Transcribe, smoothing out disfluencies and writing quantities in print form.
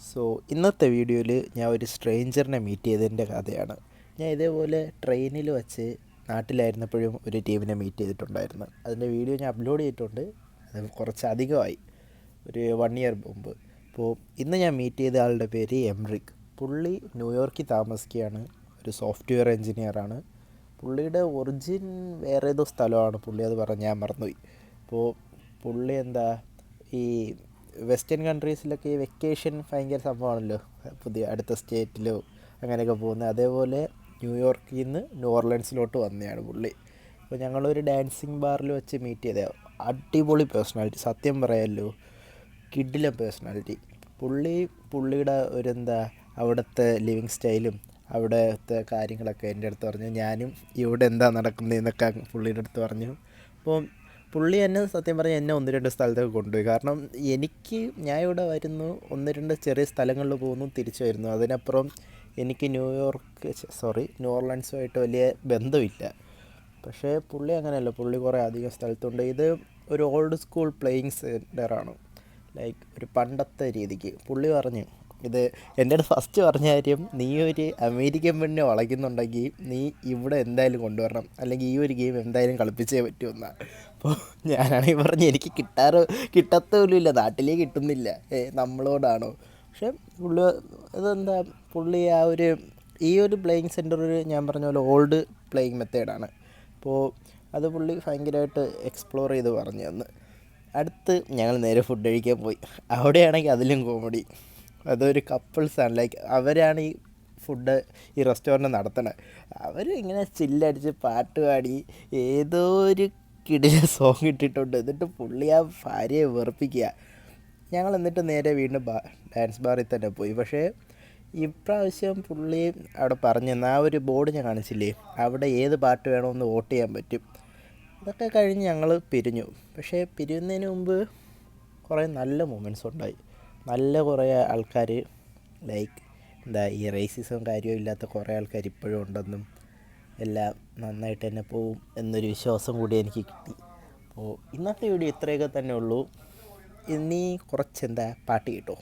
So ഇന്നത്തെ വീഡിയോയിൽ ഞാൻ ഒരു സ്ട്രേഞ്ചറിനെ മീറ്റ് ചെയ്തതിൻ്റെ കഥയാണ്. ഞാൻ ഇതേപോലെ ട്രെയിനിൽ വച്ച് നാട്ടിലായിരുന്നപ്പോഴും ഒരു ടീമിനെ മീറ്റ് ചെയ്തിട്ടുണ്ടായിരുന്നു. അതിൻ്റെ വീഡിയോ ഞാൻ അപ്ലോഡ് ചെയ്തിട്ടുണ്ട്. അത് കുറച്ചധികമായി, ഒരു 1 ഇയർ മുമ്പ്. അപ്പോൾ ഇന്ന് ഞാൻ മീറ്റ് ചെയ്ത ആളുടെ പേര് എംറിക്. പുള്ളി ന്യൂയോർക്കിൽ താമസിക്കുകയാണ്. ഒരു സോഫ്റ്റ്വെയർ എൻജിനീയറാണ്. പുള്ളിയുടെ ഒറിജിൻ വേറെ ഏതോ സ്ഥലമാണ്. പുള്ളി അത് പറഞ്ഞ് ഞാൻ മറന്നുപോയി. അപ്പോൾ പുള്ളി ഈ വെസ്റ്റേൺ കൺട്രീസിലൊക്കെ ഈ വെക്കേഷൻ ഭയങ്കര സംഭവമാണല്ലോ, പുതിയ അടുത്ത സ്റ്റേറ്റിലോ അങ്ങനെയൊക്കെ പോകുന്നത്. അതേപോലെ ന്യൂയോർക്കിൽ നിന്ന് ന്യൂ ഓർലൻസിലോട്ട് വന്നതാണ് പുള്ളി. അപ്പോൾ ഞങ്ങളൊരു ഡാൻസിങ് ബാറിൽ വെച്ച് മീറ്റ് ചെയ്ത അടിപൊളി പേഴ്സണാലിറ്റി, സത്യം പറയാമല്ലോ, കിഡിലെ പേഴ്സണാലിറ്റി. പുള്ളിയുടെ അവിടുത്തെ ലിവിങ് സ്റ്റൈലും അവിടുത്തെ കാര്യങ്ങളൊക്കെ എൻ്റെ അടുത്ത് പറഞ്ഞു. ഞാനും ഇവിടെ എന്താ നടക്കുന്നതെന്നൊക്കെ പുള്ളിയുടെ അടുത്ത് പറഞ്ഞു. അപ്പോൾ പുള്ളി എന്നെ സത്യം പറഞ്ഞാൽ എന്നെ 1-2 സ്ഥലത്തൊക്കെ കൊണ്ടുപോയി. കാരണം ഞാൻ ഇവിടെ വരുന്നു, 1-2 ചെറിയ സ്ഥലങ്ങളിൽ പോകുന്നു, തിരിച്ചു വരുന്നു. അതിനപ്പുറം എനിക്ക് ന്യൂ ഓർലൻസുമായിട്ട് വലിയ ബന്ധമില്ല. പക്ഷേ പുള്ളി അങ്ങനെയല്ല, പുള്ളി കുറേ അധികം സ്ഥലത്തുണ്ട്. ഇത് ഒരു ഓൾഡ് സ്കൂൾ പ്ലേയിങ് സെൻ്ററാണ്, ലൈക്ക് ഒരു പണ്ടത്തെ രീതിക്ക്. പുള്ളി പറഞ്ഞു, ഇത് എൻ്റെ അടുത്ത് ഫസ്റ്റ് പറഞ്ഞ കാര്യം, നീ ഒരു അമേരിക്കൻ പെണ്ണിനെ വളയ്ക്കുന്നുണ്ടെങ്കിൽ നീ ഇവിടെ എന്തായാലും കൊണ്ടുവരണം, അല്ലെങ്കിൽ ഈ ഒരു ഗെയിം എന്തായാലും കളിപ്പിച്ചേ പറ്റുമെന്നാണ്. അപ്പോൾ ഞാനാണെങ്കിൽ പറഞ്ഞ് എനിക്ക് കിട്ടത്തോലുമില്ല, നാട്ടിലേ കിട്ടുന്നില്ല, നമ്മളോടാണോ. പക്ഷേ പുള്ളി ഈ ഒരു പ്ലേയിങ് സെൻറ്റർ ഞാൻ പറഞ്ഞ പോലെ ഓൾഡ് പ്ലേയിങ് മെത്തേഡാണ്. അപ്പോൾ അത് പുള്ളി ഭയങ്കരമായിട്ട് എക്സ്പ്ലോർ ചെയ്ത് പറഞ്ഞു തന്ന്. അടുത്ത് ഞങ്ങൾ നേരെ ഫുഡ് കഴിക്കാൻ പോയി. അവിടെയാണെങ്കിൽ അതിലും കോമഡി. അതൊരു കപ്പിൾസാണ്, ലൈക്ക് അവരാണ് ഈ റെസ്റ്റോറൻറ്റ് നടത്തണത്. അവർ ഇങ്ങനെ ചില്ലടിച്ച് പാട്ട് പാടി ഏതോ ഒരു കിടില സോങ് ഇട്ടിട്ടുണ്ട്. എന്നിട്ട് പുള്ളി ആ ഭാര്യയെ വെറുപ്പിക്കുക. ഞങ്ങൾ എന്നിട്ട് നേരെ വീണ്ടും ഡാൻസ് ബാറിൽ തന്നെ പോയി. പക്ഷേ ഇപ്രാവശ്യം പുള്ളി അവിടെ പറഞ്ഞു തന്ന ആ ഒരു ബോർഡ് ഞാൻ കാണിച്ചില്ലേ, അവിടെ ഏത് പാട്ട് വേണമെന്ന് വോട്ട് ചെയ്യാൻ പറ്റും. ഇതൊക്കെ കഴിഞ്ഞ് ഞങ്ങൾ പിരിഞ്ഞു. പക്ഷേ പിരിയുന്നതിന് മുമ്പ് കുറേ നല്ല മൊമെൻറ്റ്സ് ഉണ്ടായി. നല്ല കുറേ ആൾക്കാർ, ലൈക്ക് ഈ റേസിസം കാര്യവും ഇല്ലാത്ത കുറേ ആൾക്കാർ ഇപ്പോഴും ഉണ്ടെന്നും എല്ലാം നന്നായിട്ട് തന്നെ പോവും എന്നൊരു വിശ്വാസം കൂടി എനിക്ക് കിട്ടി. അപ്പോൾ ഇന്നത്തെ വീഡിയോ ഇത്രയൊക്കെ തന്നെ ഉള്ളൂ. ഇനി കുറച്ച് പാട്ട് കേട്ടോ.